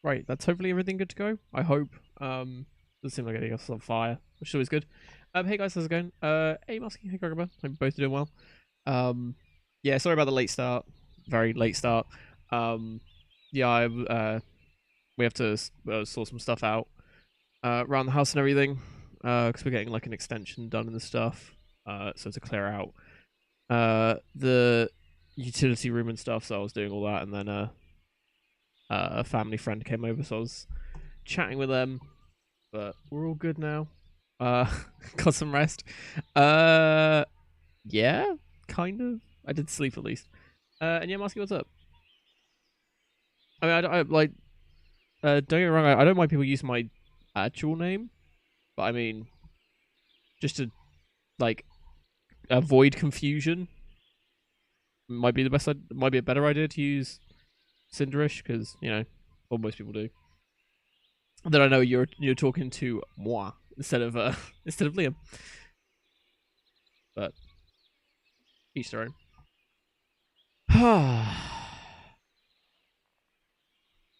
Right, that's hopefully everything good to go. I hope. Doesn't seem like anything else is on fire, which is always good. Hey guys, how's it going? Hey Musky, hey Gogaba. Hope you both doing well. Yeah, sorry about the late start. Very late start. Yeah, we have to sort some stuff out around the house and everything. Because we're getting like an extension done and stuff. So to clear out the utility room and stuff. So I was doing all that, and then a family friend came over, so I was chatting with them. But we're all good now. Got some rest. Yeah, kind of. I did sleep at least. And yeah, Musky, what's up? I mean, I like. Don't get me wrong. I don't mind people using my actual name, but I mean, just to like avoid confusion, might be the best. Might be a better idea to use Sinderish, because well, most people do. Then I know you're talking to moi instead of Liam. But each their own.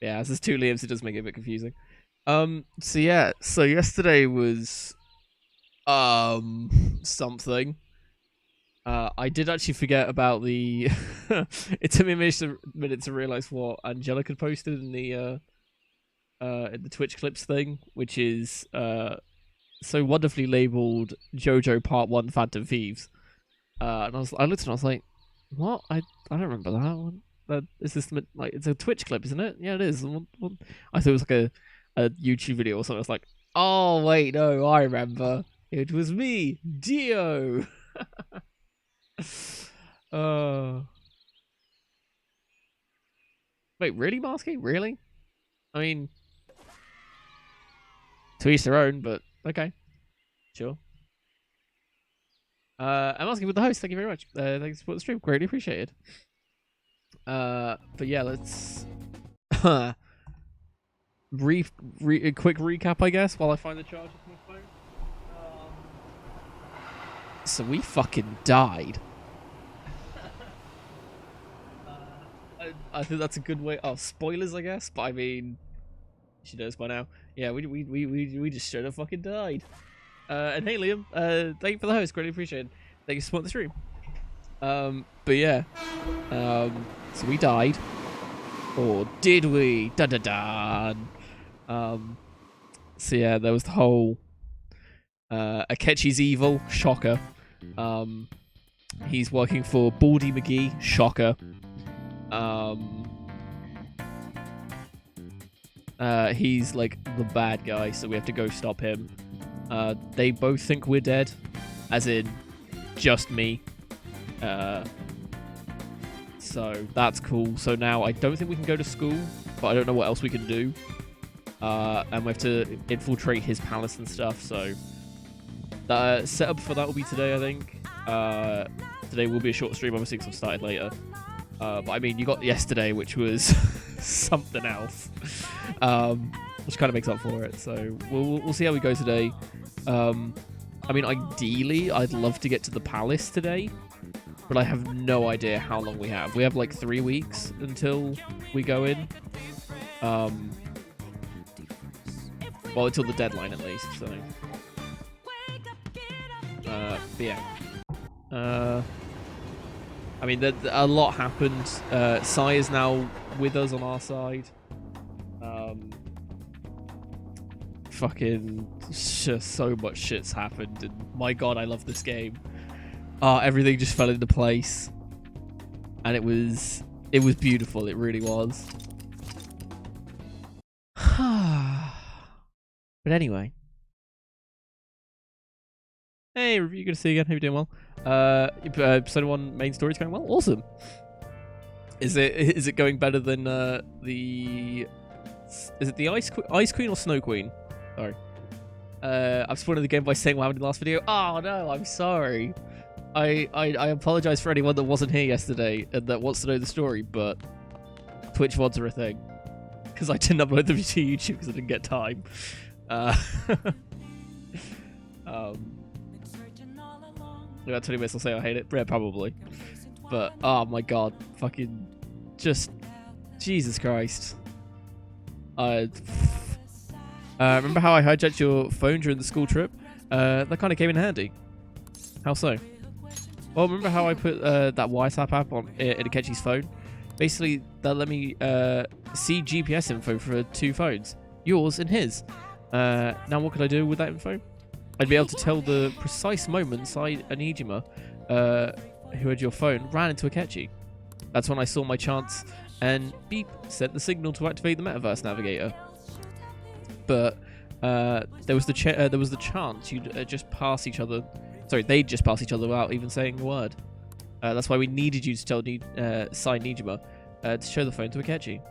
Yeah, as there's two Liams, it does make it a bit confusing. So yeah, so yesterday was something. I did actually forget about the. It took me a minute to realize what Angelica had posted in the Twitch clips thing, which is so wonderfully labeled JoJo Part 1 Phantom Thieves. And I looked at it and I was like, what? I don't remember that one. Is this like, it's a Twitch clip, isn't it? Yeah, it is. I thought it was like a YouTube video or something. I was like, oh wait, no, I remember. It was me, Dio. Wait, really, Marsky? Really? I mean, to each their own, but okay, sure. I'm asking with the host. Thank you very much. Thanks for the stream. Greatly appreciated. But yeah, let's a quick recap, I guess, while I find the charger for my phone. So we fucking died. I think that's a good way. Oh, spoilers, I guess. But I mean, she knows by now. Yeah, we just should have fucking died. And hey, Liam, thank you for the host. Greatly appreciated. Thank you for supporting the stream. But yeah, so we died, or did we? Da da da. So yeah, there was the whole Akechi's evil. Shocker. He's working for Baldy McGee. Shocker. He's like the bad guy, so we have to go stop him. They both think we're dead, as in just me. So that's cool. So now I don't think we can go to school, but I don't know what else we can do. And we have to infiltrate his palace and stuff. So the setup for that will be today, I think. Today will be a short stream, obviously, because I've started later. But I mean, you got yesterday, which was something else, which kind of makes up for it. So we'll see how we go today. I mean, ideally, I'd love to get to the palace today, but I have no idea how long we have. We have like 3 weeks until we go in. Well, until the deadline at least. So, but yeah. I mean, a lot happened. Sai is now with us on our side. Fucking just so much shit's happened, and my god, I love this game. Everything just fell into place, and it was beautiful. It really was. But anyway, hey, review, good to see you again. How you doing? Well, episode 1 main story's going well. Awesome. Is it going better than the? Is it the Ice Queen or Snow Queen? Sorry. I've spoiled the game by saying what happened in the last video. Oh no, I'm sorry. I apologize for anyone that wasn't here yesterday and that wants to know the story, but Twitch VODs are a thing. Because I didn't upload them to YouTube because I didn't get time. About 20 minutes I'll say I hate it. Yeah, probably. But, oh my god. Fucking... Just... Jesus Christ. Remember how I hijacked your phone during the school trip? That kind of came in handy. How so? Well, remember how I put that WhatsApp app on in Akechi's phone? Basically, that let me see GPS info for 2 phones, yours and his. Now, what could I do with that info? I'd be able to tell the precise moments Anijima, who had your phone, ran into Akechi. That's when I saw my chance, and beep, sent the signal to activate the Metaverse Navigator. But there was the chance you'd just pass each other. Sorry, they'd just pass each other without even saying a word. That's why we needed you to tell Sai Nijima to show the phone to Akechi.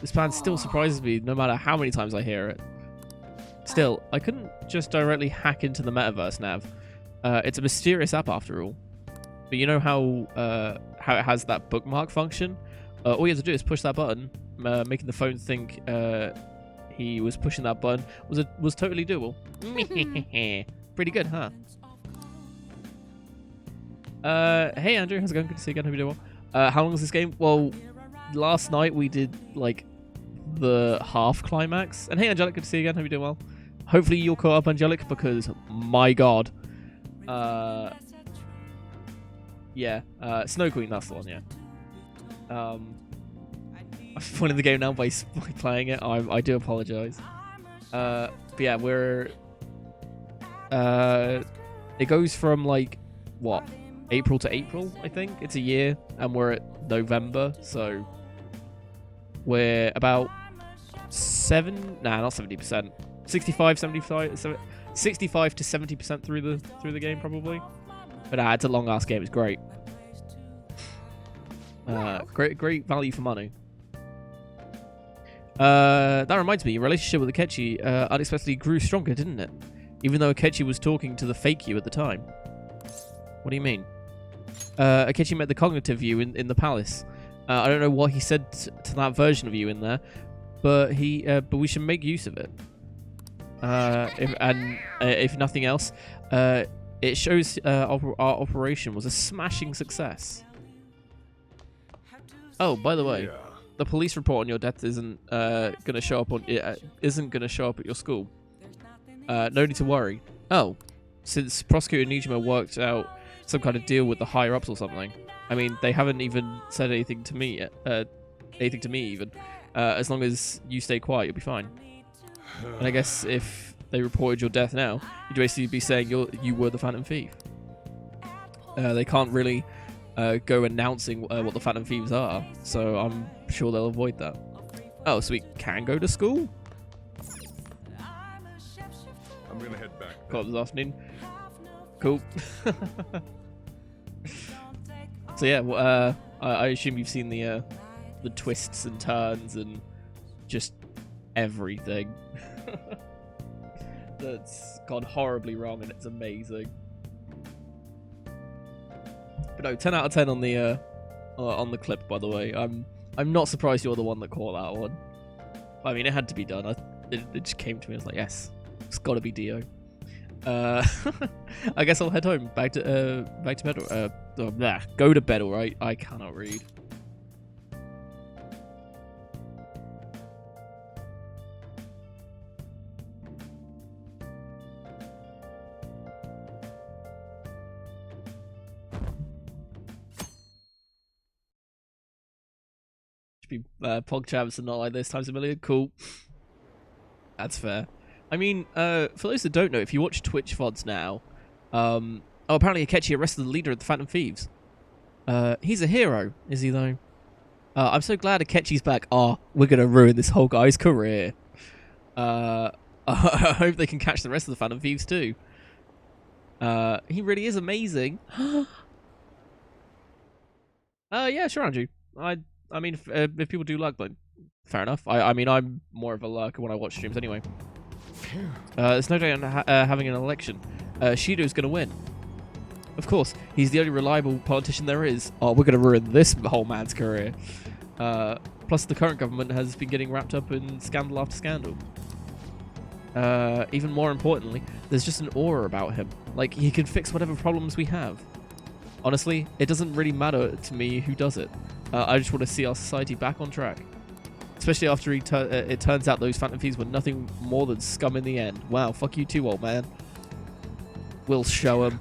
This plan still surprises me, no matter how many times I hear it. Still, I couldn't just directly hack into the Metaverse Nav. It's a mysterious app after all. But you know how it has that bookmark function? All you have to do is push that button, making the phone think he was pushing that button was totally doable. Pretty good, huh? Hey Andrew, how's it going? Good to see you again. Hope you're doing well. How long is this game? Well, last night we did like the half climax. And hey Angelic, good to see you again. Hope you're doing well. Hopefully you're caught up, Angelic, because my god. Yeah, Snow Queen, that's the one, yeah. I'm spoiling the game now by playing it. I do apologize. But yeah, it goes from like what, April to April, I think. It's a year, and we're at November, so we're about 65 to 70% through the game probably. But it's a long ass game. It's great. Great value for money. That reminds me, your relationship with Akechi unexpectedly grew stronger, didn't it? Even though Akechi was talking to the fake you at the time. What do you mean? Akechi met the cognitive you in the palace. I don't know what he said to that version of you in there, but we should make use of it. If nothing else, it shows our operation was a smashing success. Oh, by the way, the police report on your death isn't gonna show up at your school. No need to worry. Oh, since Prosecutor Nijima worked out some kind of deal with the higher ups or something. I mean, they haven't even said anything to me yet. Anything to me even. As long as you stay quiet, you'll be fine. And I guess if they reported your death now, you'd basically be saying you were the Phantom Thief. They can't really go announcing what the Phantom Thieves are, so I'm sure they'll avoid that. Oh, so we can go to school? I'm gonna head back. Got this afternoon. Cool. So yeah, well, I assume you've seen the twists and turns and just everything that's gone horribly wrong, and it's amazing. But no, 10 out of 10 on the clip, by the way. I'm not surprised you're the one that caught that one. I mean, it had to be done. It just came to me. I was like, yes, it's got to be Dio. I guess I'll head home. Back to bed. Go to bed, all right? I cannot read. Should be PogChamps and not like this times a million. Cool. That's fair. I mean, for those that don't know, if you watch Twitch VODs now, apparently Akechi arrested the leader of the Phantom Thieves. He's a hero, is he though? I'm so glad Akechi's back. Oh, we're gonna ruin this whole guy's career. I hope they can catch the rest of the Phantom Thieves too. He really is amazing. Yeah, sure, Andrew. I mean, if people do lurk, then fair enough. I mean, I'm more of a lurker when I watch streams anyway. There's no doubt on having an election. Shido's going to win. Of course, he's the only reliable politician there is. Oh, we're going to ruin this whole man's career. Plus, the current government has been getting wrapped up in scandal after scandal. Even more importantly, there's just an aura about him. Like, he can fix whatever problems we have. Honestly, it doesn't really matter to me who does it. I just want to see our society back on track. Especially after it turns out those Phantom Thieves were nothing more than scum in the end. Wow, fuck you too, old man. We'll show him.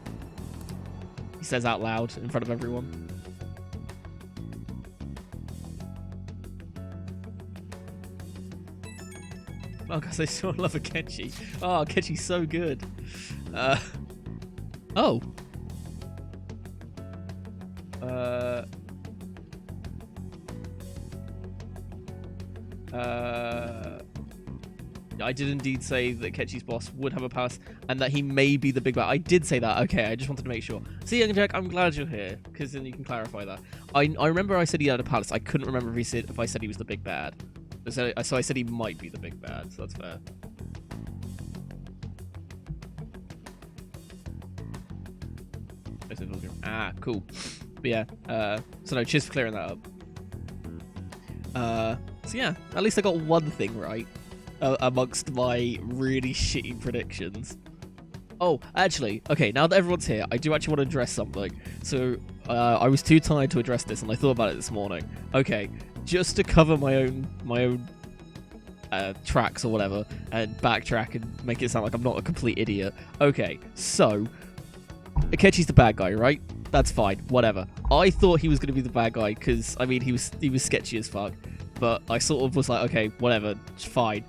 He says out loud in front of everyone. Oh, because I still love Akechi. Oh, Akechi's so good. Oh. I did indeed say that Akechi's boss would have a palace and that he may be the big bad. I did say that. Okay, I just wanted to make sure. See, Young Jack, I'm glad you're here because then you can clarify that. I remember I said he had a palace. I couldn't remember if I said he was the big bad. So I said he might be the big bad. So that's fair. Ah, cool. But yeah, so no, cheers for clearing that up. So yeah, at least I got one thing right amongst my really shitty predictions. Oh, actually, okay, now that everyone's here, I do actually want to address something. So, I was too tired to address this, and I thought about it this morning. Okay, just to cover my own tracks or whatever, and backtrack and make it sound like I'm not a complete idiot. Okay, so Akechi's the bad guy, right? That's fine, whatever. I thought he was going to be the bad guy because, I mean, he was sketchy as fuck. But I sort of was like, okay, whatever, it's fine.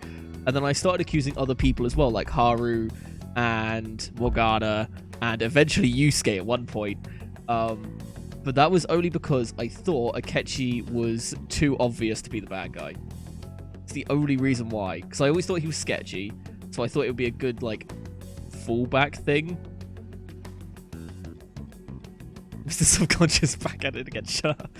And then I started accusing other people as well, like Haru and Morgana, and eventually Yusuke at one point. But that was only because I thought Akechi was too obvious to be the bad guy. It's the only reason why. Because I always thought he was sketchy, so I thought it would be a good, like, fallback thing. Mr. Subconscious back at it again, shut up.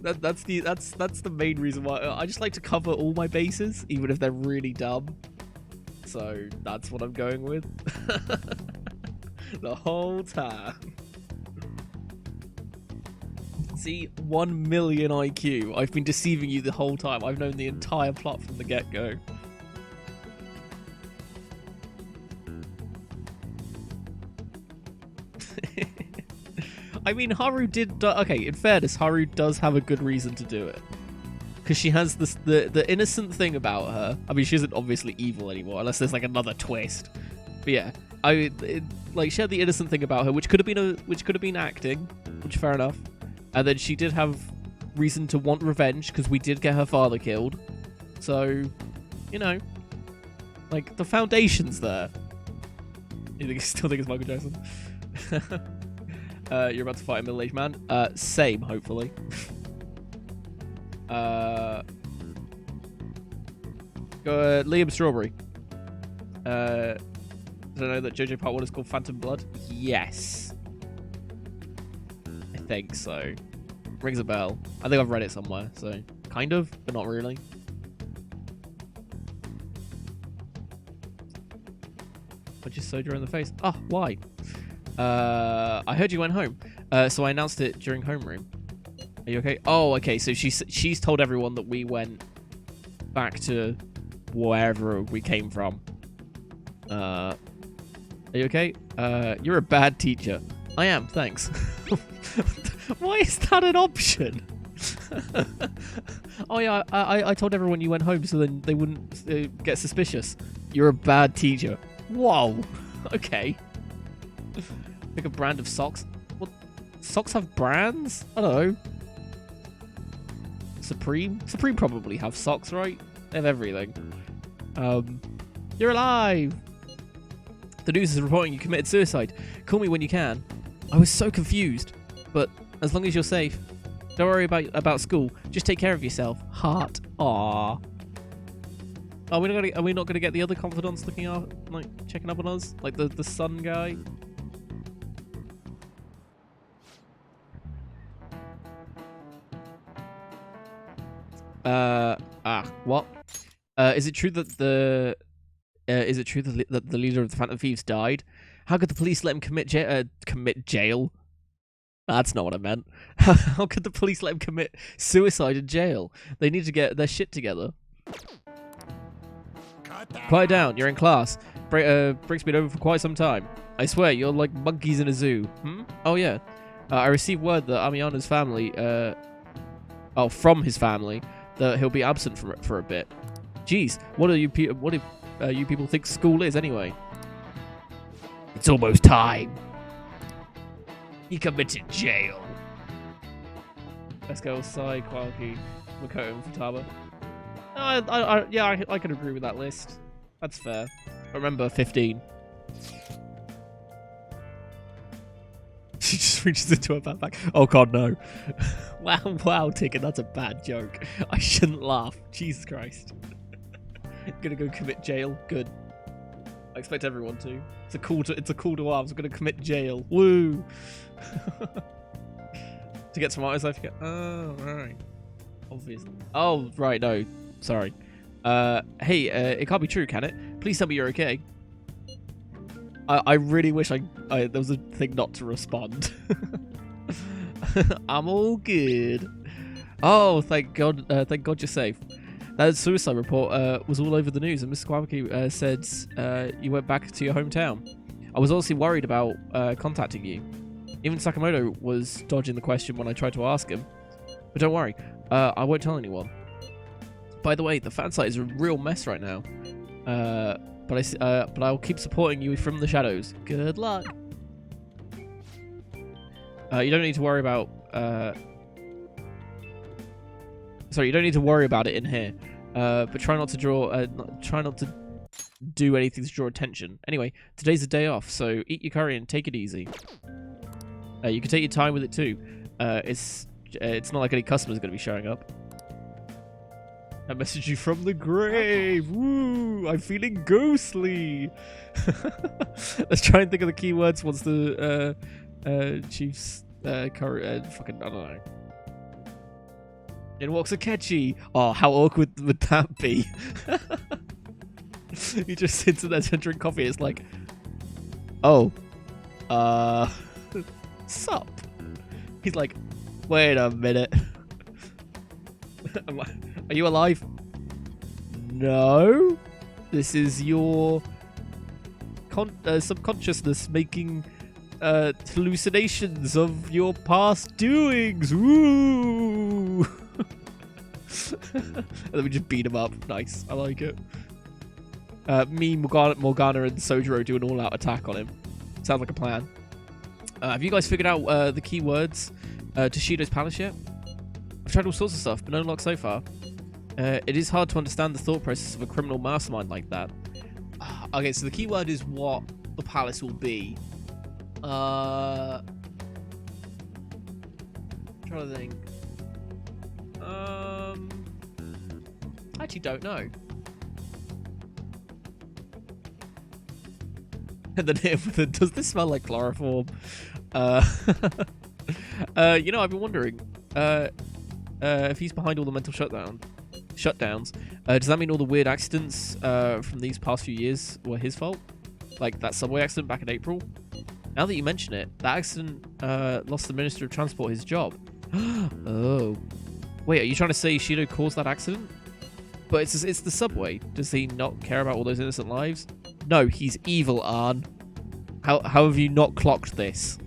That's the main reason why I just like to cover all my bases, even if they're really dumb. So that's what I'm going with. The whole time. See, 1 million IQ. I've been deceiving you the whole time. I've known the entire plot from the get-go. I mean, Haru did... okay, in fairness, Haru does have a good reason to do it. Because she has this the innocent thing about her. I mean, she isn't obviously evil anymore, unless there's, like, another twist. But yeah, like, she had the innocent thing about her, which could have been acting, which fair enough. And then she did have reason to want revenge, because we did get her father killed. So, you know, like, the foundation's there. You still think it's Michael Jackson? You're about to fight a middle-aged man. Same, hopefully. Liam Strawberry. Did I know that JoJo Part 1 is called Phantom Blood? Yes. I think so. Rings a bell. I think I've read it somewhere, so kind of, but not really. I just sewed her in the face. Oh, why? I heard you went home, so I announced it during homeroom. Are you okay? Oh, okay. So she's told everyone that we went back to wherever we came from. Are you okay? You're a bad teacher. I am. Thanks. Why is that an option? Oh yeah, I told everyone you went home so then they wouldn't get suspicious. You're a bad teacher. Whoa. Okay. Like a brand of socks. What? Socks have brands? I don't know. Supreme? Supreme probably have socks, right? They have everything. You're alive! The news is reporting you committed suicide. Call me when you can. I was so confused. But as long as you're safe. Don't worry about school. Just take care of yourself. Heart. Aww. Are we not gonna get the other confidants looking out, like checking up on us? Like the sun guy? What? Is it true that the leader of the Phantom Thieves died? How could the police let him commit jail? That's not what I meant. How could the police let him commit suicide in jail? They need to get their shit together. Quiet down, you're in class. Break's been over for quite some time. I swear, you're like monkeys in a zoo. Oh yeah. I received word that Amiana's family, from his family, that he'll be absent for a bit. Jeez, what do you people think school is anyway? It's almost time. He committed jail. Let's go Sai, Kwaki, Makoto, and Futaba. I can agree with that list. That's fair. I remember 15. She just reaches into her backpack. Oh god, no. wow, Ticket, that's a bad joke. I shouldn't laugh. Jesus Christ. Gonna go commit jail. Good. I expect everyone to. It's a call to arms. I'm gonna commit jail. Woo! To get some items, I forget. Oh, right. Obviously. Oh, right. No, sorry. Hey, it can't be true, can it? Please tell me you're okay. I really wish there was a thing not to respond. I'm all good. Oh, thank God you're safe. That suicide report was all over the news, and Mr. Kwamaki said you went back to your hometown. I was honestly worried about contacting you. Even Sakamoto was dodging the question when I tried to ask him. But don't worry, I won't tell anyone. By the way, the fan site is a real mess right now. But I'll keep supporting you from the shadows. Good luck. You don't need to worry about. Sorry, you don't need to worry about it in here. But try not to do anything to draw attention. Anyway, today's a day off, so eat your curry and take it easy. You can take your time with it too. It's not like any customers are going to be showing up. I messaged you from the grave. Woo! I'm feeling ghostly. Let's try and think of the keywords once the Chief's fucking I don't know. In walks Akechi. Oh, how awkward would that be? He just sits in there to drink coffee. It's like, oh, sup? He's like, wait a minute. Are you alive? No. This is your subconsciousness making hallucinations of your past doings. Woo! And then we just beat him up. Nice. I like it. Me, Morgana, and Sojiro do an all-out attack on him. Sounds like a plan. Have you guys figured out the keywords to Shido's palace yet? I've tried all sorts of stuff, but no luck so far. It is hard to understand the thought process of a criminal mastermind like that. Okay, so the keyword is what the palace will be. I'm trying to think. I actually don't know. And then does this smell like chloroform? You know, I've been wondering if he's behind all the mental shutdowns. Does that mean all the weird accidents from these past few years were his fault? Like that subway accident back in April? Now that you mention it, that accident lost the Minister of Transport his job. Oh. Wait, are you trying to say Shido caused that accident? But it's the subway. Does he not care about all those innocent lives? No, he's evil, Arn. How have you not clocked this?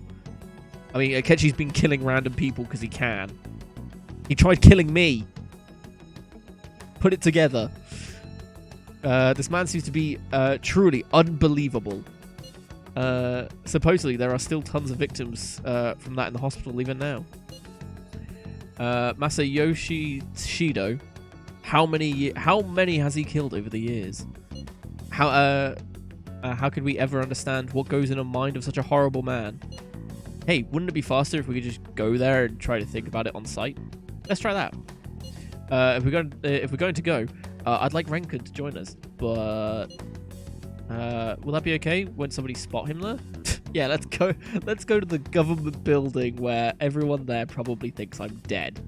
I mean, Akechi's been killing random people because he can. He tried killing me. Put it together. This man seems to be truly unbelievable. Supposedly, there are still tons of victims from that in the hospital even now. Masayoshi Shido. How many has he killed over the years? How could we ever understand what goes in a mind of such a horrible man? Hey, wouldn't it be faster if we could just go there and try to think about it on site? Let's try that. If we're going to go, I'd like Renken to join us, but will that be okay when somebody spot him there? Yeah, let's go. Let's go to the government building where everyone there probably thinks I'm dead.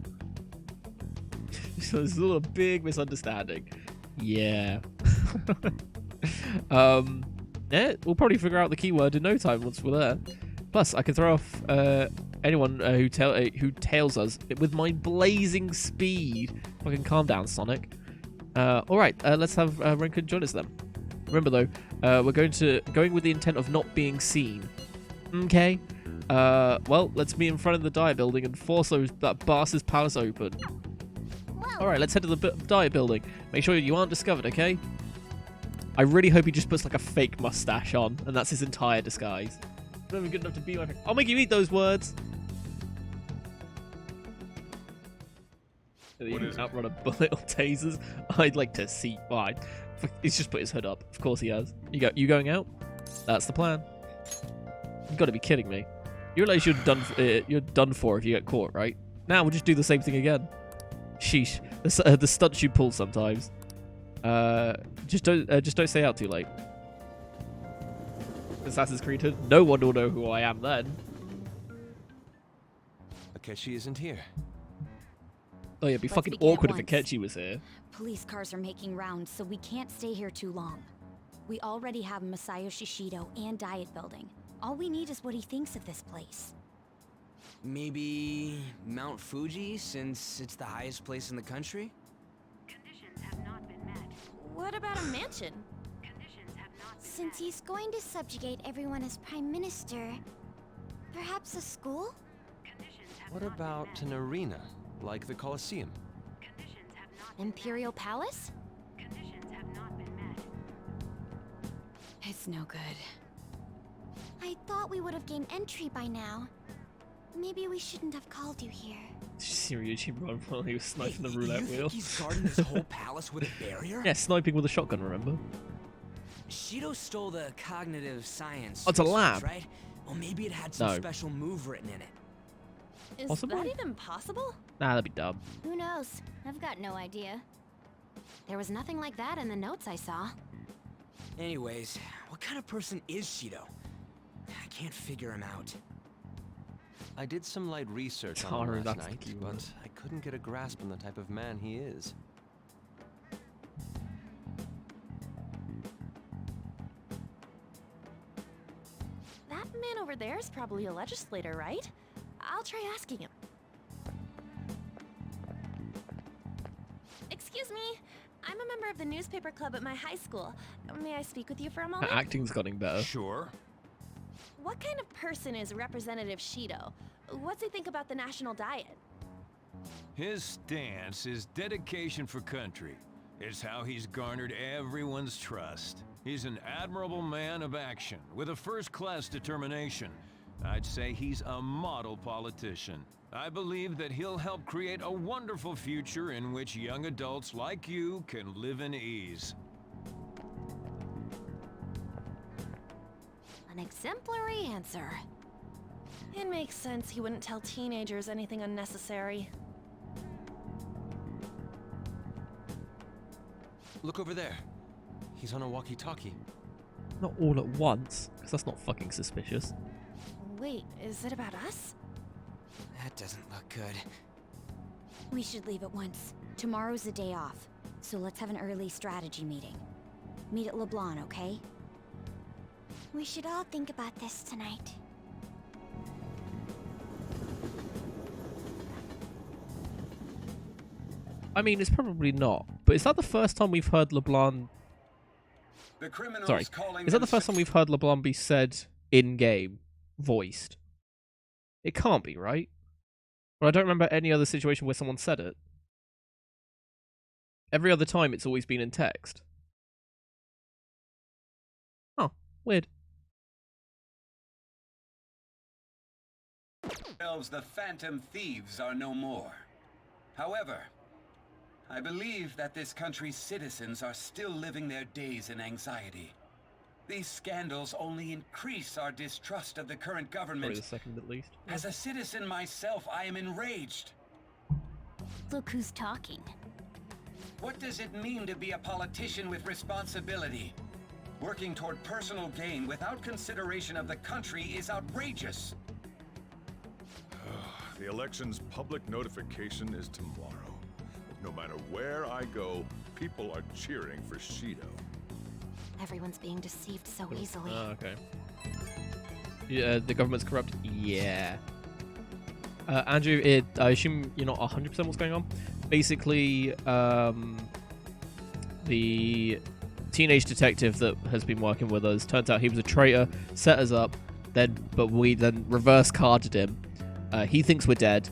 So there's a little big misunderstanding. Yeah. Yeah, we'll probably figure out the keyword in no time once we're there. Plus, I can throw off anyone who tails us with my blazing speed. Fucking calm down, Sonic. All right, let's have Renken join us then. Remember though, we're going with the intent of not being seen. Okay. Well, let's meet in front of the diet building and force that bastard's palace open. Alright, let's head to the diet building. Make sure you aren't discovered, okay? I really hope he just puts like a fake mustache on, and that's his entire disguise. Not even good enough to be my friend. I'll make you eat those words. You can outrun a bullet or tasers. I'd like to see why. He's just put his hood up. Of course he has. You going out? That's the plan. You got to be kidding me. You realize you're done for if you get caught, right? Now we'll just do the same thing again. Sheesh. The stunts you pull sometimes. Just don't stay out too late. Assassin's Creed hood. No one will know who I am then. Akechi isn't here. Oh yeah, it'd be fucking awkward if Akechi was here. Police cars are making rounds, so we can't stay here too long. We already have Masayoshi Shido and Diet Building. All we need is what he thinks of this place. Maybe Mount Fuji, since it's the highest place in the country? Conditions have not been met. What about a mansion? Conditions have not been Since he's going to subjugate everyone as Prime Minister, perhaps a school? Conditions have What not about been an arena, like the Colosseum? met. Conditions have not been Imperial Palace? met. Conditions have not been met. It's no good. I thought we would have gained entry by now. Maybe we shouldn't have called you here. Ryuichi run while he was sniping the You roulette think wheel. he's guarding this whole palace with a barrier? Yeah, sniping with a shotgun, remember? Shido stole the cognitive science. Oh, it's a research, lab. right? Well, maybe it had some No. special move written in it. Is Possible? that even possible? Nah, that'd be dumb. Who knows? I've got no idea. There was nothing like that in the notes I saw. Anyways, what kind of person is Shido? I can't figure him out. I did some light research on Tara, him last that's the night, key but word. I couldn't get a grasp on the type of man he is. That man over there is probably a legislator, right? I'll try asking him. Excuse me, I'm a member of the newspaper club at my high school. May I speak with you for a Her moment? acting's getting better. Sure. What kind of person is Representative Shido? What's he think about the national diet? His stance is dedication for country. It's how he's garnered everyone's trust. He's an admirable man of action with a first-class determination. I'd say he's a model politician. I believe that he'll help create a wonderful future in which young adults like you can live in ease. An exemplary answer. It makes sense he wouldn't tell teenagers anything unnecessary. Look over there. He's on a walkie-talkie. Not all at once, because that's not fucking suspicious. Wait, is it about us? That doesn't look good. We should leave at once. Tomorrow's the day off, so let's have an early strategy meeting. Meet at LeBlanc, okay? We should all think about this tonight. I mean, it's probably not. But is that the first time we've heard LeBlanc... The criminals Sorry. calling Is that the first time we've heard LeBlanc be said in-game, voiced? It can't be, right? But I don't remember any other situation where someone said it. Every other time it's always been in text. Oh, weird. Themselves, the phantom thieves are no more. However, I believe that this country's citizens are still living their days in anxiety. These scandals only increase our distrust of the current Probably government. the second at least. As a citizen myself, I am enraged. Look who's talking. What does it mean to be a politician with responsibility? Working toward personal gain without consideration of the country is outrageous. The election's public notification is tomorrow. No matter where I go, people are cheering for Shido. Everyone's being deceived so easily. Oh, okay. Yeah, the government's corrupt? Yeah. Andrew, I assume you're not 100% what's going on? Basically, the teenage detective that has been working with us, turns out he was a traitor, set us up, but we then reverse carded him. He thinks we're dead.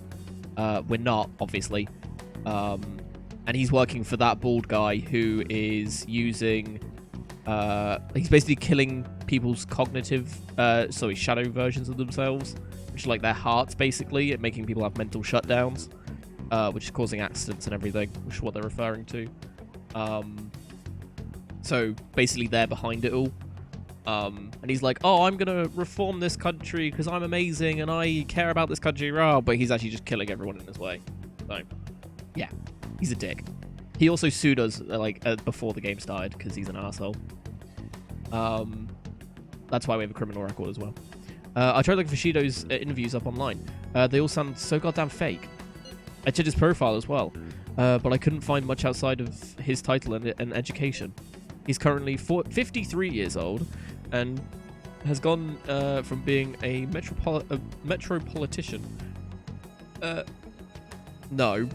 We're not, obviously. And he's working for that bald guy who is using... he's basically killing people's cognitive... shadow versions of themselves. Which are like their hearts, basically. And making people have mental shutdowns. Which is causing accidents and everything. Which is what they're referring to. So, basically, they're behind it all. And he's like, oh, I'm going to reform this country because I'm amazing and I care about this country. But he's actually just killing everyone in his way. So, yeah. He's a dick. He also sued us before the game started because he's an asshole. That's why we have a criminal record as well. I tried looking for Shido's interviews up online. They all sound so goddamn fake. I checked his profile as well, but I couldn't find much outside of his title and education. He's currently 53 years old and has gone from being a metropolitan. No,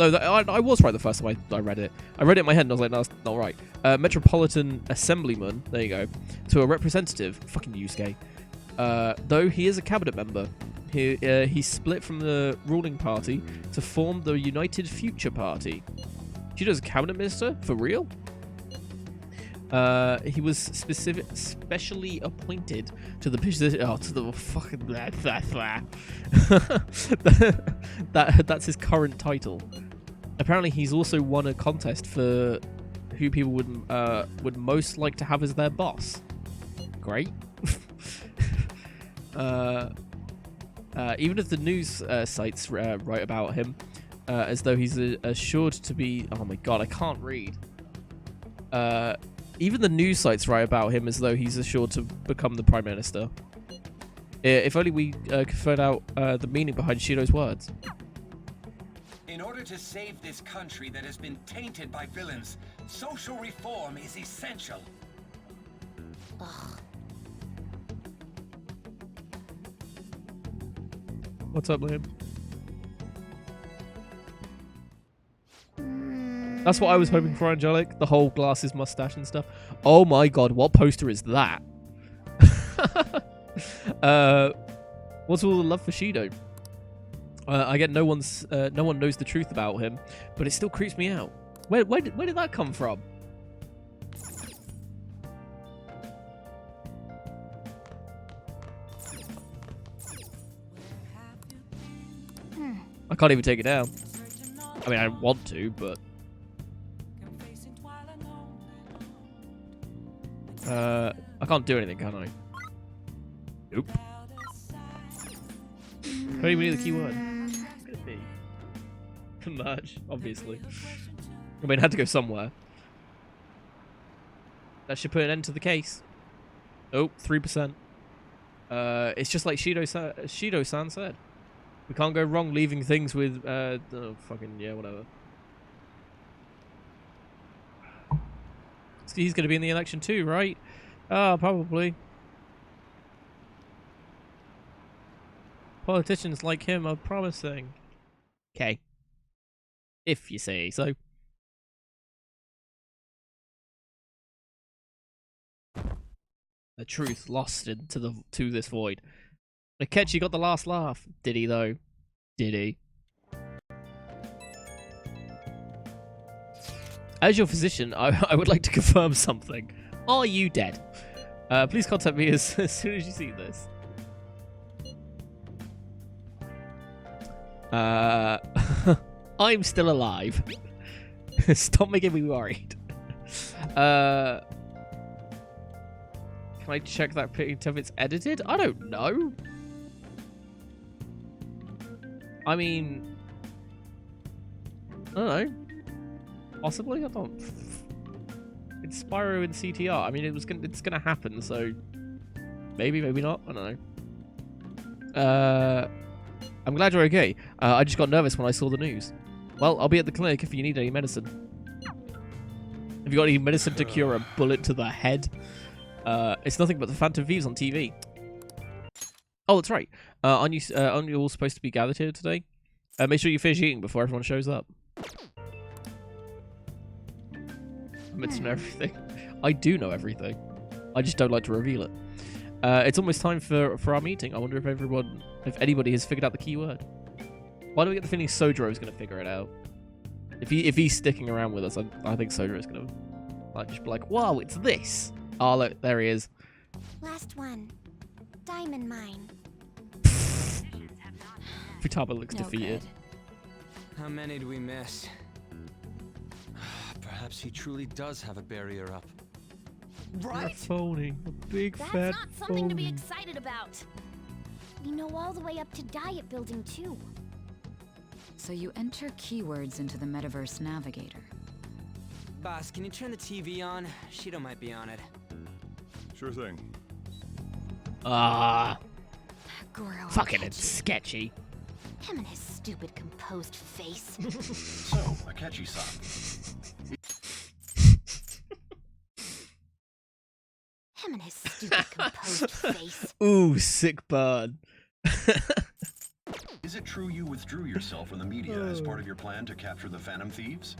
I was right the first time I read it. I read it in my head and I was like, no, that's not right. Metropolitan Assemblyman, there you go, to a representative, fucking Yusuke. Though he is a cabinet member. He split from the ruling party to form the United Future Party. Shido's a cabinet minister? For real? He was specially appointed to the position. Oh, to the fucking that's his current title. Apparently, he's also won a contest for who people would most like to have as their boss. Great. Even if the news sites write about him as though he's assured to be. Oh my god, I can't read. Even the news sites write about him as though he's assured to become the Prime Minister. If only we could find out the meaning behind Shido's words. In order to save this country that has been tainted by villains, social reform is essential. Ugh. What's up, Liam? That's what I was hoping for, Angelic. The whole glasses, mustache and stuff. Oh my god, what poster is that? What's all the love for Shido? I get no one knows the truth about him, but it still creeps me out. Where did that come from? I can't even take it down. I mean, I want to, but... I can't do anything, can I? Nope. Don't even need the keyword. It's gonna be merge, obviously. I mean, I had to go somewhere. That should put an end to the case. Oh, 3%. It's just like Shido-san said. We can't go wrong leaving things with, oh, fucking, yeah, whatever. So he's going to be in the election too, right? Oh, probably. Politicians like him are promising. Okay. If you say so. The truth lost into to this void. Akechi got the last laugh. Did he, though? Did he? As your physician, I would like to confirm something. Are you dead? Please contact me as soon as you see this. I'm still alive. Stop making me worried. Can I check that picture if it's edited? I don't know. I mean, I don't know. Possibly, I don't. It's Spyro in CTR. I mean, it's gonna happen. So maybe, maybe not. I don't know. I'm glad you're okay. I just got nervous when I saw the news. Well, I'll be at the clinic if you need any medicine. Have you got any medicine to cure a bullet to the head? It's nothing but the Phantom Thieves on TV. Oh, that's right. Aren't you all supposed to be gathered here today? Make sure you finish eating before everyone shows up. I'm meant to know everything. I do know everything. I just don't like to reveal it. It's almost time for our meeting. I wonder if anybody has figured out the keyword. Why do we get the feeling Sojiro is going to figure it out? If he's sticking around with us, I think Sojiro is going to like just be like, "Whoa, it's this!" Oh, look, there he is. Last one. Diamond mine. Futaba looks defeated. Good. How many do we miss? Perhaps he truly does have a barrier up. You're phony. A big That's fat not something to be phony. excited about. We know all the way up to Diet Building, too. So you enter keywords into the Metaverse Navigator. Boss, can you turn the TV on? Shido might be on it. Sure thing. Ah, Goro fucking Akechi. it's sketchy. Him and his stupid composed face. So, Akechi-san. Him and his stupid composed face. Ooh, sick burn. Is it true you withdrew yourself from the media as part of your plan to capture the Phantom Thieves?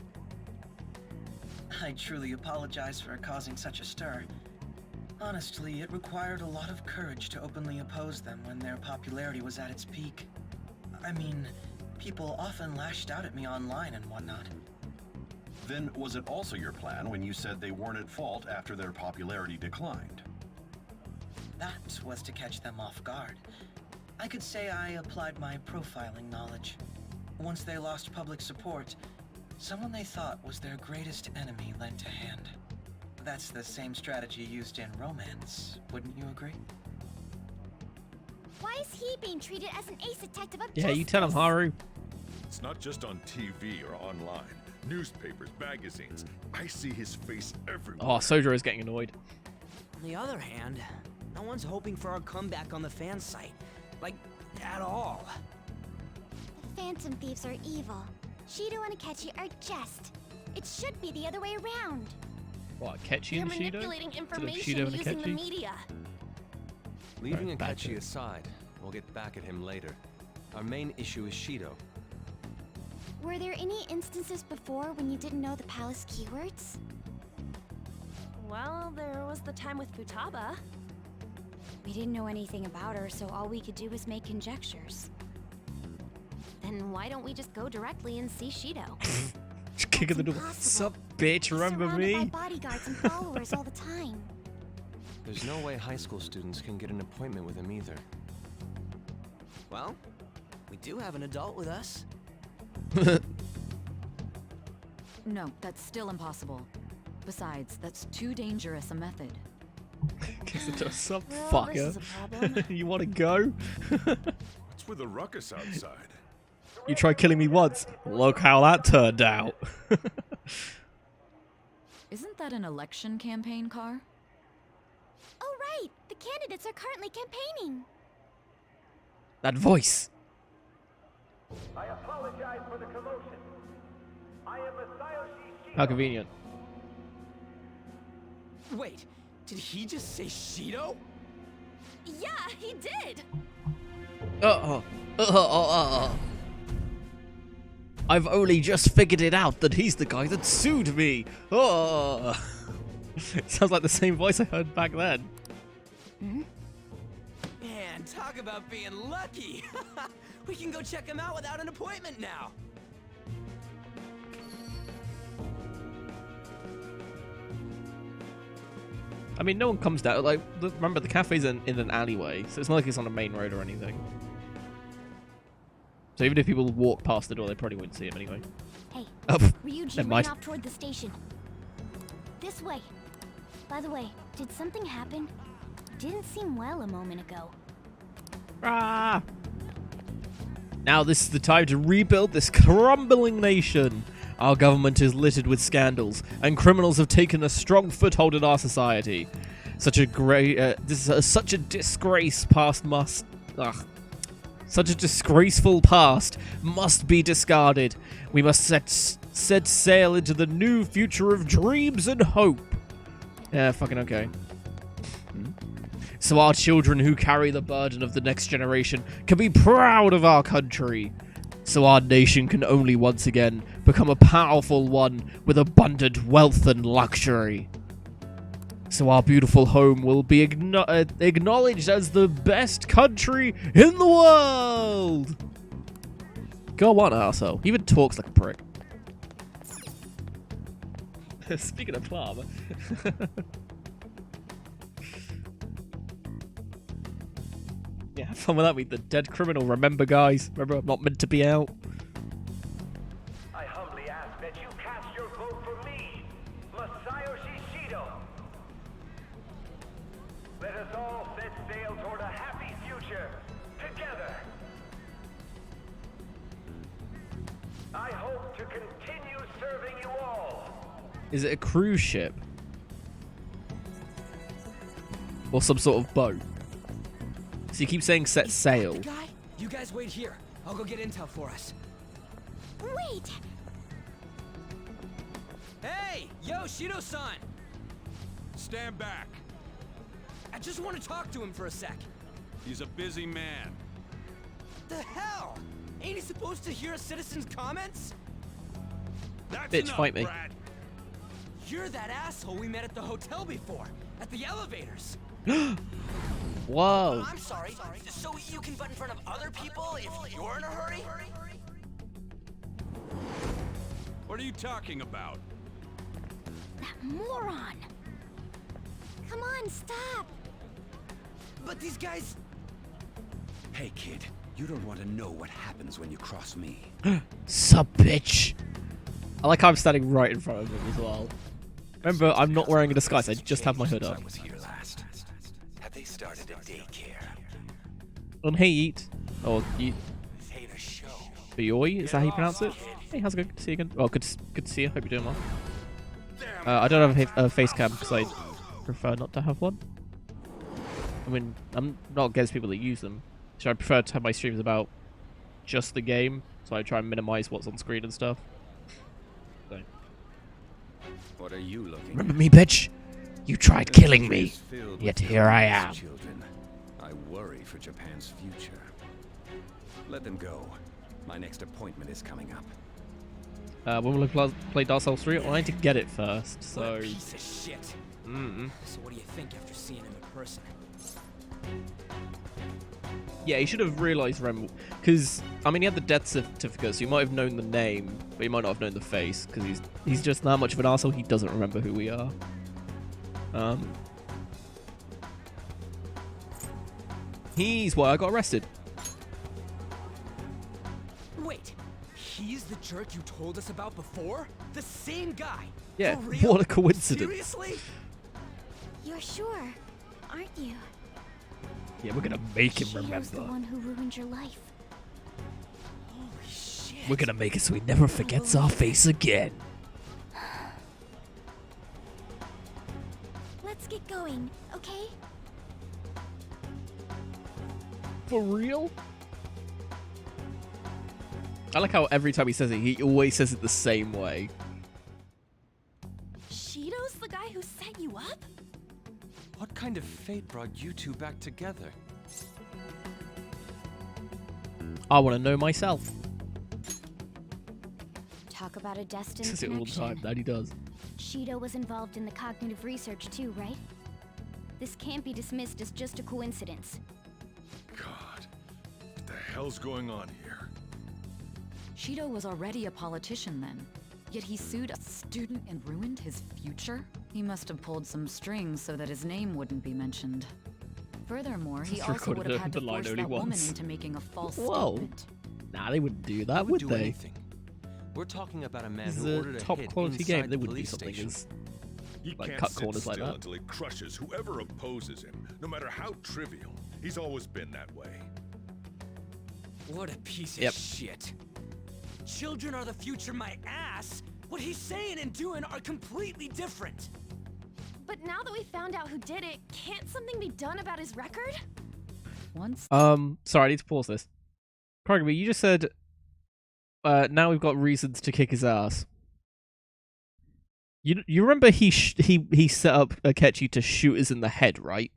I truly apologize for causing such a stir. Honestly, it required a lot of courage to openly oppose them when their popularity was at its peak. I mean, people often lashed out at me online and whatnot. Then was it also your plan when you said they weren't at fault after their popularity declined? That was to catch them off guard. I could say I applied my profiling knowledge. Once they lost public support, someone they thought was their greatest enemy lent a hand. That's the same strategy used in romance, wouldn't you agree? Why is he being treated as an ace detective of Yeah, you tell him, Haru. It's not just on TV or online. Newspapers, magazines. I see his face everywhere. Oh, Sojiro is getting annoyed. On the other hand, no one's hoping for our comeback on the fan site. Like, at all. The Phantom Thieves are evil. Shido and Akechi are just. It should be the other way around. What, Akechi They're and Shido? manipulating Shido information and using the Akechi? media. Leaving Right, back to Akechi it. aside, we'll get back at him later. Our main issue is Shido. Were there any instances before when you didn't know the palace keywords? Well, there was the time with Futaba. We didn't know anything about her, so all we could do was make conjectures. Then why don't we just go directly and see Shido? Just kicking the door. Impossible. Sup, bitch? Remember Surrounded me? by bodyguards and followers all the time. There's no way high school students can get an appointment with him either. Well, we do have an adult with us. No, that's still impossible. Besides, that's too dangerous a method. Kiss it to some Well, this is fucker. a problem. You want to go? What's with the ruckus outside? You tried killing me once. Look how that turned out. Isn't that an election campaign car? Oh right, the candidates are currently campaigning. That voice. I apologize for the commotion. I am Masayoshi Shido. How convenient. Wait, did he just say Shido? Yeah, he did. I've only just figured it out that he's the guy that sued me. Oh. Sounds like the same voice I heard back then. Man, talk about being lucky. We can go check him out without an appointment now. I mean, no one comes down. Like, remember, the cafe's in an alleyway, so it's not like it's on a main road or anything. So even if people walk past the door, they probably wouldn't see him anyway. Hey, Oh, Ryuji never ran mind. off toward the station. This way. By the way, did something happen? Didn't seem well a moment ago. Ah! Now this is the time to rebuild this crumbling nation. Our government is littered with scandals, and criminals have taken a strong foothold in our society. Such a such a disgrace past must. Such a disgraceful past must be discarded. We must set sail into the new future of dreams and hope. Yeah, fucking okay. So our children who carry the burden of the next generation can be proud of our country. So our nation can only once again become a powerful one with abundant wealth and luxury. So our beautiful home will be acknowledged as the best country in the world. Go on, arsehole. He even talks like a prick. Speaking of Clark. Yeah, have fun with that. Be the dead criminal. Remember, guys. Remember, I'm not meant to be out. I humbly ask that you cast your vote for me, Masayoshi Shido. Let us all set sail toward a happy future, together. I hope to continue serving you all. Is it a cruise ship? Or some sort of boat? So you keep saying set sail. The guy? You guys wait here. I'll go get intel for us. Wait! Hey! Yo, Shido-san! Stand back. I just want to talk to him for a sec. He's a busy man. The hell? Ain't he supposed to hear a citizen's comments? That's Bitch, enough, fight me. Brad. You're that asshole we met at the hotel before, at the elevators. Whoa. I'm sorry. So you can butt in front of other people if you're in a hurry? What are you talking about? That moron! Come on, stop! But these guys... Hey, kid. You don't want to know what happens when you cross me. Sup, bitch. I like how I'm standing right in front of him as well. Remember, I'm not wearing a disguise. I just have my hood up. I was here last. Have they started a daycare? On Hey Eat. Or Yeet. Hey, the show. Bioi, is that how you pronounce it? Hey, how's it going? Good to see you again. Well, good to see you. Hope you're doing well. I don't have a face cam because I prefer not to have one. I mean, I'm not against people that use them. So I prefer to have my streams about just the game, so I try and minimize what's on screen and stuff. So. What are you looking Remember me, bitch? You tried killing me, yet here I am. Children. I worry for Japan's future. Let them go. My next appointment is coming up. When will I play Dark Souls 3? I need to get it first, so... What a piece of shit. So what do you think after seeing him in person? Yeah, he should have realised Rem... Because, I mean, he had the death certificate, so he might have known the name, but he might not have known the face, because he's just that much of an arsehole, he doesn't remember who we are. He's why I got arrested. Wait, he's the jerk you told us about before? The same guy? Yeah, For real? what a coincidence. Seriously? You're sure, aren't you? Yeah, we're gonna make him Shido's the remember. one who ruined your life. Holy shit. We're gonna make it so he never forgets our face again. Let's get going, okay? For real? I like how every time he says it, he always says it the same way. Shido's the guy who set you up? What kind of fate brought you two back together? I want to know myself. Talk about a destined Says it all the connection. time, that he does. Shido was involved in the cognitive research too, right? This can't be dismissed as just a coincidence. God, what the hell's going on here? Shido was already a politician then, yet he sued a student and ruined his future? He must have pulled some strings so that his name wouldn't be mentioned. Furthermore, he Just also would recorded have had the to line force only that woman once. into making a false Whoa. statement. Nah, they wouldn't do that, Who would do they? anything? We're talking about a man This is who a ordered a top hit quality inside game. the They wouldn't do police something station. as He like can't cut sit corners like still that. until he crushes whoever opposes him, no matter how trivial. He's always been that way. What a piece Yep. of shit. Children are the future, my ass. What he's saying and doing are completely different. But now that we found out who did it, can't something be done about his record? Once Sorry, I need to pause this. Krogamy, you just said, now we've got reasons to kick his ass. You remember he set up Akechi to shoot us in the head, right?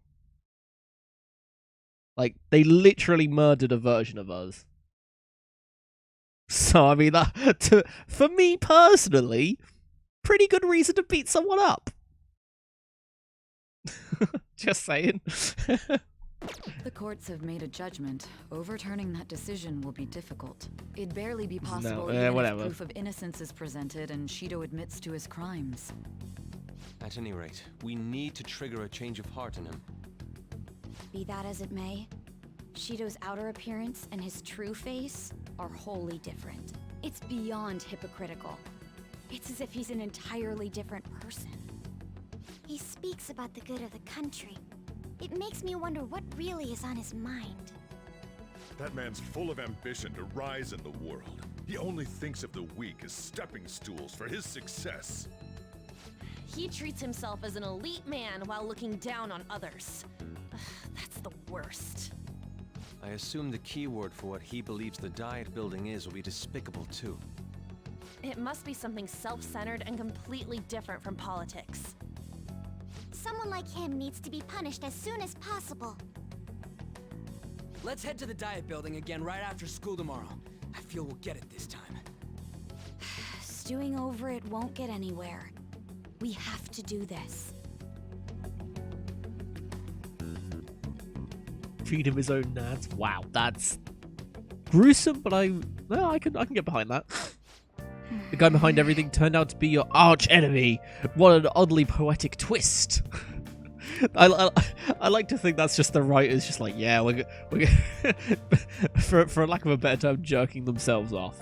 Like, they literally murdered a version of us. So, I mean, for me personally, pretty good reason to beat someone up. Just saying. The courts have made a judgment. Overturning that decision will be difficult. It'd barely be possible even whatever. if proof of innocence is presented and Shido admits to his crimes. At any rate, we need to trigger a change of heart in him. Be that as it may, Shido's outer appearance and his true face are wholly different. It's beyond hypocritical. It's as if he's an entirely different person. He speaks about the good of the country. It makes me wonder what really is on his mind. That man's full of ambition to rise in the world. He only thinks of the weak as stepping stools for his success. He treats himself as an elite man while looking down on others. That's the worst. I assume the key word for what he believes the diet building is will be despicable too. It must be something self-centered and completely different from politics. Someone like him needs to be punished as soon as possible. Let's head to the diet building again right after school tomorrow. I feel we'll get it this time. Stewing over it won't get anywhere. We have to do this. Feed him his own nads. Wow, that's gruesome, but I can get behind that. The guy behind everything turned out to be your arch enemy. What an oddly poetic twist. I like to think that's just the writers, just like, yeah, we're for lack of a better term, jerking themselves off.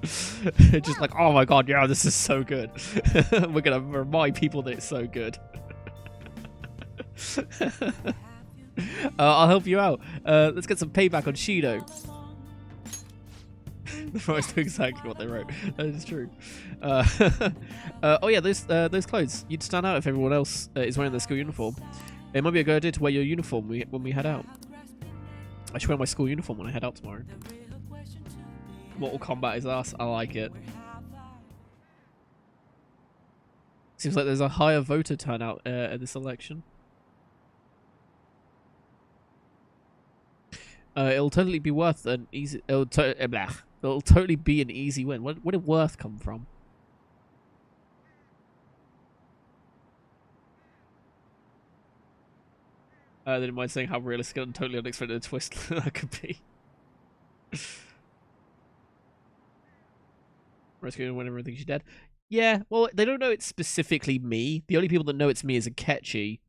Just like, oh my god, yeah, this is so good. We're gonna remind people that it's so good. I'll help you out. Let's get some payback on Shido. The writers do exactly what they wrote. That is true. Oh yeah, those clothes. You'd stand out if everyone else is wearing their school uniform. It might be a good idea to wear your uniform when we head out. I should wear my school uniform when I head out tomorrow. Mortal Kombat is us. I like it. Seems like there's a higher voter turnout at this election. It'll totally be worth an easy. It'll totally be an easy win. Where did worth come from? They didn't mind saying how realistic and totally unexpected a twist that could be. Rescuing when everyone thinks you're dead. Yeah, well, they don't know it's specifically me. The only people that know it's me is Akechi.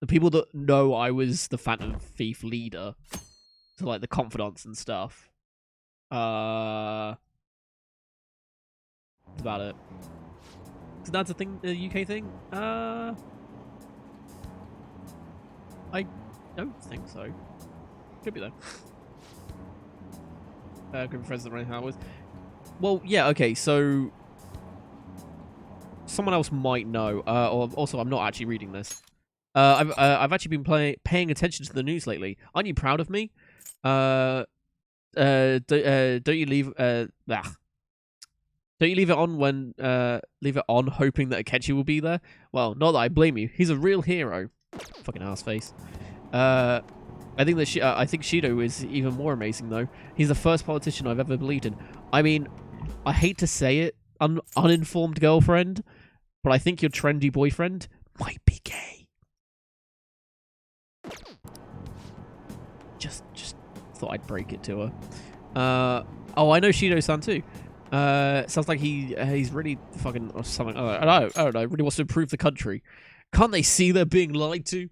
The people that know I was the Phantom Thief leader. So, like, the confidants and stuff. That's about it. So that's a thing, the UK thing? I don't think so. Could be though. Group of friends that running how it was. Well, yeah, okay, so someone else might know. Or also, I'm not actually reading this. I've actually been paying attention to the news lately. Aren't you proud of me? Don't you leave it on when leave it on hoping that Akechi will be there? Well, not that I blame you. He's a real hero. Fucking ass face. I think Shido is even more amazing though. He's the first politician I've ever believed in. I mean, I hate to say it, uninformed girlfriend, but I think your trendy boyfriend might be gay. Just thought I'd break it to her. Oh, I know Shido-san too. Sounds like he's really fucking or something. I don't know. Really wants to improve the country. Can't they see they're being lied to?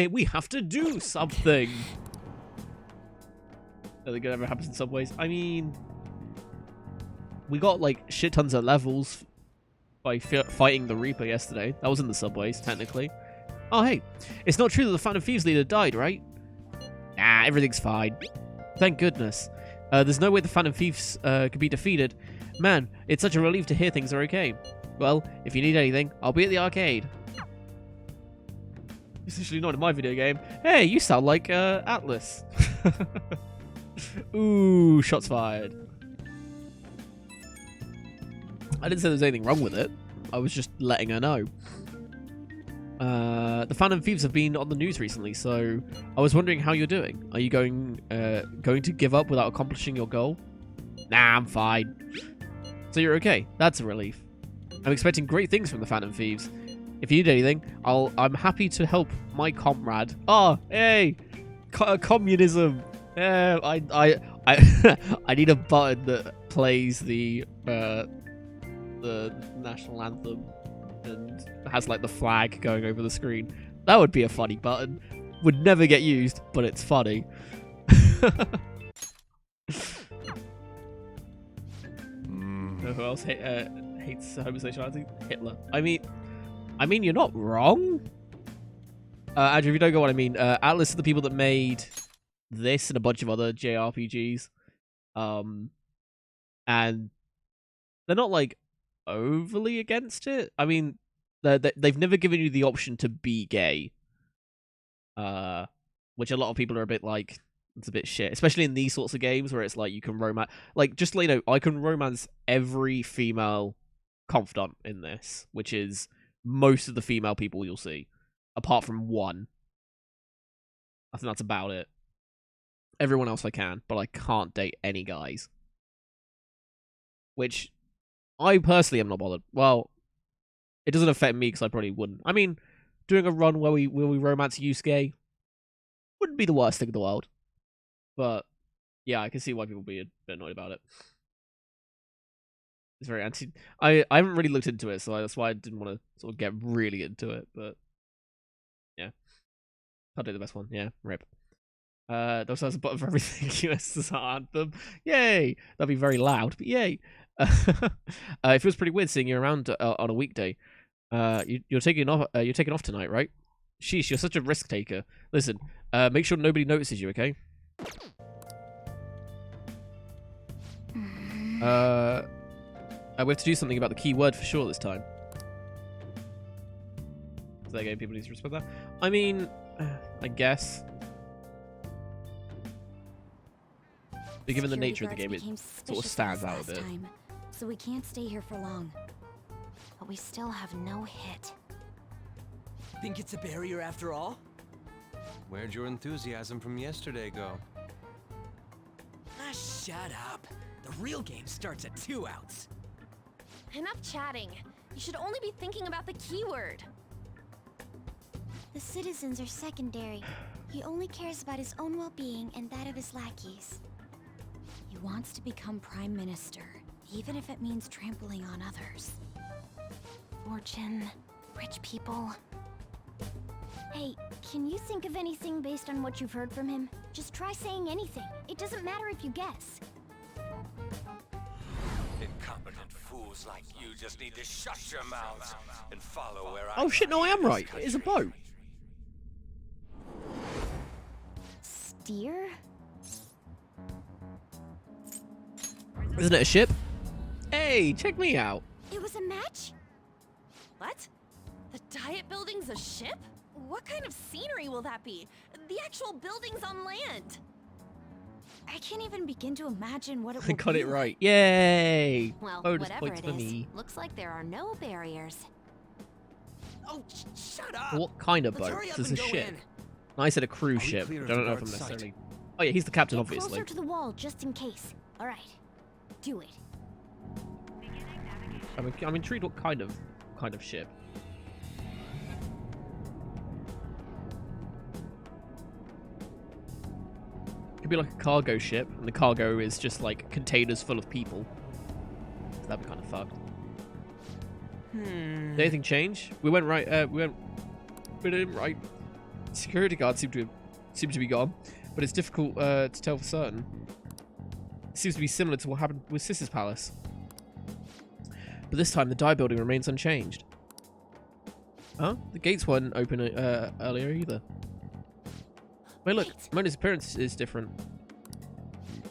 We have to do something. I think it ever happens in subways. I mean, we got like shit tons of levels by fighting the Reaper yesterday. That was in the subways, technically. Oh hey, it's not true that the Phantom Thieves leader died, right? Nah, everything's fine. Thank goodness. There's no way the Phantom Thieves could be defeated. Man, it's such a relief to hear things are okay. Well, if you need anything, I'll be at the arcade. Essentially not in my video game. Hey, you sound like Atlas. Ooh, shots fired. I didn't say there was anything wrong with it. I was just letting her know. The Phantom Thieves have been on the news recently, so I was wondering how you're doing. Are you going to give up without accomplishing your goal? Nah, I'm fine. So you're okay. That's a relief. I'm expecting great things from the Phantom Thieves. if you need anything, I'm happy to help my comrade. Oh, hey, communism. Yeah, I I need a button that plays the national anthem and has like the flag going over the screen. That would be a funny button. Would never get used, but it's funny. Who else hates homosexuality? Hitler. I mean, you're not wrong. Andrew, if you don't know what I mean, Atlas are the people that made this and a bunch of other JRPGs. And they're not like overly against it. I mean, they've never given you the option to be gay. Which a lot of people are a bit like, it's a bit shit, especially in these sorts of games where it's like you can romance, like, just let you know, I can romance every female confidant in this, which is most of the female people you'll see, apart from one. I think that's about it. Everyone else I can, but I can't date any guys. Which I personally am not bothered. Well, it doesn't affect me because I probably wouldn't. I mean, doing a run where we romance Yusuke wouldn't be the worst thing in the world. But yeah, I can see why people be a bit annoyed about it. It's very anti. I haven't really looked into it, so that's why I didn't want to sort of get really into it. But yeah, I'll do the best one. Yeah, rip. There also has a button for everything. US anthem. Yay! That'd be very loud, but yay! It feels pretty weird seeing you around on a weekday. You're taking off tonight, right? Sheesh, you're such a risk taker. Listen, make sure nobody notices you, okay? We have to do something about the key word for sure this time. Is that game people need to respect that? I mean, I guess. But given the nature of the game, it sort of stands out a bit. So we can't stay here for long. But we still have no hit. Think it's a barrier after all? Where'd your enthusiasm from yesterday go? Ah, shut up. The real game starts at 2 outs. Enough chatting. You should only be thinking about the keyword. The citizens are secondary. He only cares about his own well-being and that of his lackeys. He wants to become prime minister, even if it means trampling on others. Fortune, rich people. Hey, can you think of anything based on what you've heard from him? Just try saying anything. It doesn't matter if you guess. Incompetent fools like you just need to shut your mouths and follow where I. Oh shit! No, I am right. It is a boat. Steer? Isn't it a ship? Hey, check me out. It was a match? What? The Diet Building's a ship? What kind of scenery will that be? The actual building's on land. I can't even begin to imagine what it I will got be it right. Yay! Well, Bonus whatever points it for is, me. looks like there are no barriers. Oh, shut up! What kind of Let's boat? hurry up This is and a go ship. in. I said a cruise ship. clear Which of I the don't know if I'm guard's sight? necessarily. Oh yeah, he's the captain, Get obviously. closer to the wall, just in case. All right, do it. I'm intrigued what kind of ship. Could be like a cargo ship, and the cargo is just like containers full of people. So that'd be kind of fucked. Did anything change? We went right. We didn't right. Security guards seem to be gone, but it's difficult to tell for certain. It seems to be similar to what happened with Sis's palace. But this time, the Diet Building remains unchanged. Huh? The gates weren't open earlier either. Wait, look. Mona's appearance is different.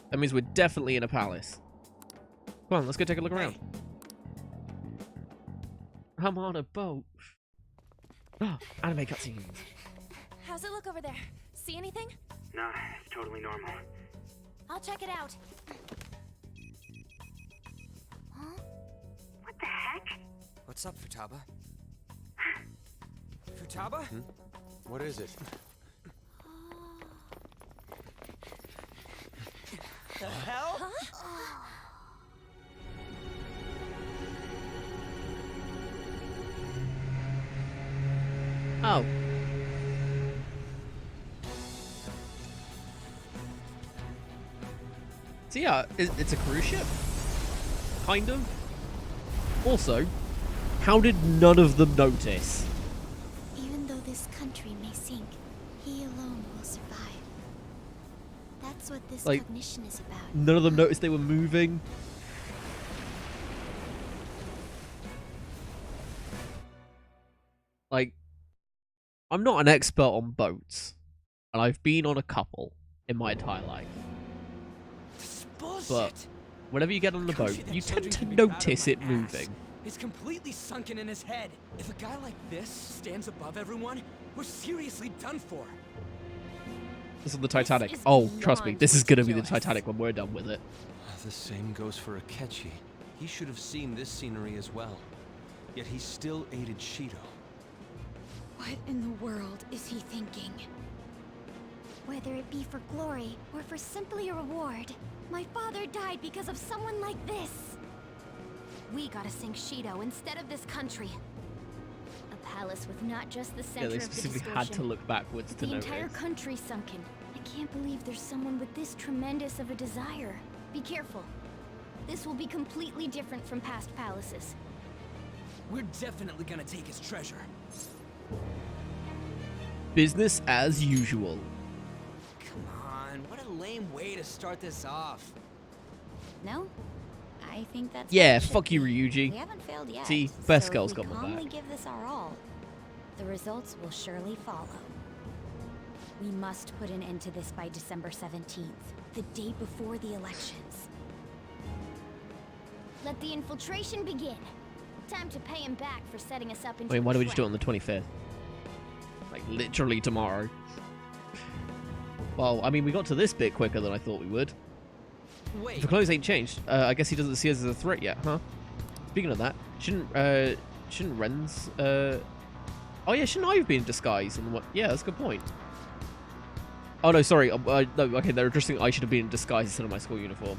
That means we're definitely in a palace. Come on, let's go take a look around. I'm on a boat. Oh, anime cutscenes. How's it look over there? See anything? Nah, it's totally normal. I'll check it out. What the heck? What's up, Futaba? Futaba? What is it? The hell? Oh. So yeah, it's a cruise ship. Kind of. Also, how did none of them notice? Even though this country may sink, he alone will survive. That's what this Like, cognition is about. none of them noticed they were moving. Like, I'm not an expert on boats, and I've been on a couple in my entire life. But whenever you get on the boat, you tend to notice it moving. It's completely sunken in his head. If a guy like this stands above everyone, we're seriously done for. This is the Titanic. Oh, trust me, this is gonna be the Titanic when we're done with it. The same goes for Akechi. He should have seen this scenery as well. Yet he still aided Shido. What in the world is he thinking? Whether it be for glory or for simply a reward, my father died because of someone like this. We gotta sink Shido instead of this country. A palace with not just the Yeah, center they of the specifically had to distortion, look backwards but to the notice. entire country sunken. I can't believe there's someone with this tremendous of a desire. Be careful. This will be completely different from past palaces. We're definitely gonna take his treasure. Business as usual. Come on, what a lame way to start this off. No? I think that's Yeah, what it should fuck you, be. Ryuji. We haven't failed yet. See, best so girl's if we got my calmly back. give this our all, the results will surely follow. We must put an end to this by December 17th, the day before the elections. Let the infiltration begin. Time to pay him back for setting us up into I mean, why a don't we just do it trap. on the 25th? Like, literally tomorrow. Well, I mean, we got to this bit quicker than I thought we would. Wait. The clothes ain't changed. I guess he doesn't see us as a threat yet, huh? Speaking of that, shouldn't Ren's, oh yeah, shouldn't I have been in disguise? And what? Yeah, that's a good point. Oh no, sorry. No, okay, they're addressing I should have been in disguise instead of my school uniform.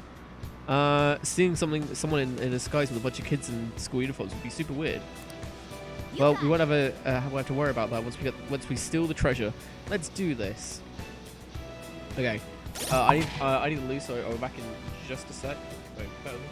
Seeing someone in disguise with a bunch of kids in school uniforms would be super weird. Well, we won't have to worry about that once we steal the treasure. Let's do this. Okay. I need to lose, so I'll be back in just a sec. Wait, better than-